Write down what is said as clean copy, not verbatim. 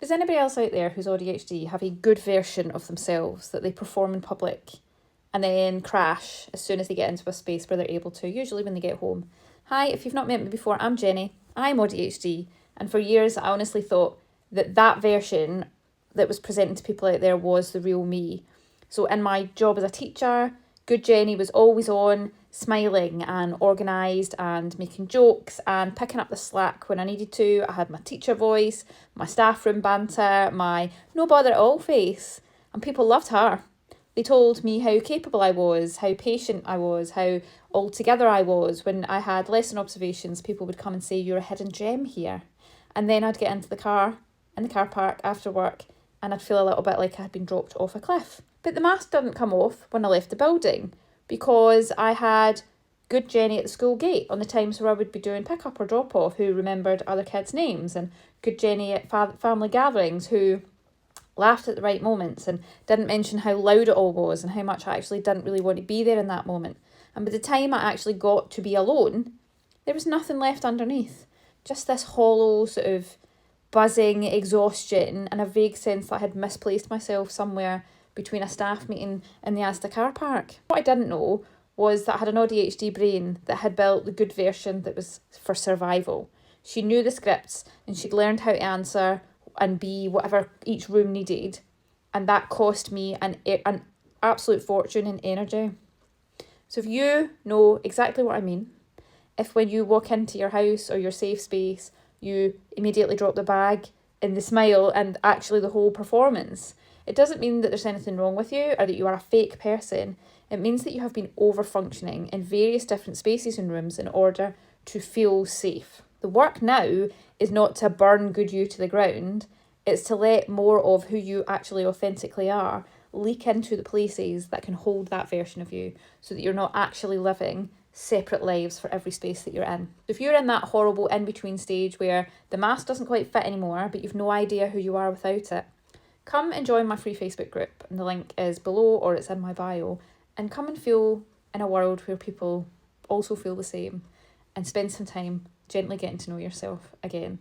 Does anybody else out there who's AuDHD have a good version of themselves that they perform in public and then crash as soon as they get into a space where they're able to, usually when they get home? Hi, if you've not met me before, I'm Jenny. I'm AuDHD. And for years, I honestly thought that that version that was presenting to people out there was the real me. So in my job as a teacher, good Jenny was always on, smiling and organised and making jokes and picking up the slack when I needed to. I had my teacher voice, my staff room banter, my no bother at all face, and people loved her. They told me how capable I was, how patient I was, how altogether I was. When I had lesson observations, people would come and say, "You're a hidden gem here." And then I'd get into the car, in the car park after work, and I'd feel a little bit like I had been dropped off a cliff. But the mask didn't come off when I left the building, because I had good Jenny at the school gate on the times where I would be doing pick up or drop off, who remembered other kids' names, and good Jenny at family gatherings who laughed at the right moments and didn't mention how loud it all was and how much I actually didn't really want to be there in that moment. And by the time I actually got to be alone, there was nothing left underneath. Just this hollow sort of buzzing exhaustion and a vague sense that I had misplaced myself somewhere between a staff meeting and the Asda car park. What I didn't know was that I had an AuDHD brain that had built the good version that was for survival. She knew the scripts and she'd learned how to answer and be whatever each room needed, and that cost me an absolute fortune in energy. So if you know exactly what I mean, if when you walk into your house or your safe space, you immediately drop the bag in the smile and actually the whole performance, it doesn't mean that there's anything wrong with you or that you are a fake person. It means that you have been over-functioning in various different spaces and rooms in order to feel safe. The work now is not to burn good you to the ground, it's to let more of who you actually authentically are leak into the places that can hold that version of you, so that you're not actually living separate lives for every space that you're in. If you're in that horrible in-between stage where the mask doesn't quite fit anymore, but you've no idea who you are without it, come and join my free Facebook group, and the link is below or it's in my bio, and come and feel in a world where people also feel the same, and spend some time gently getting to know yourself again.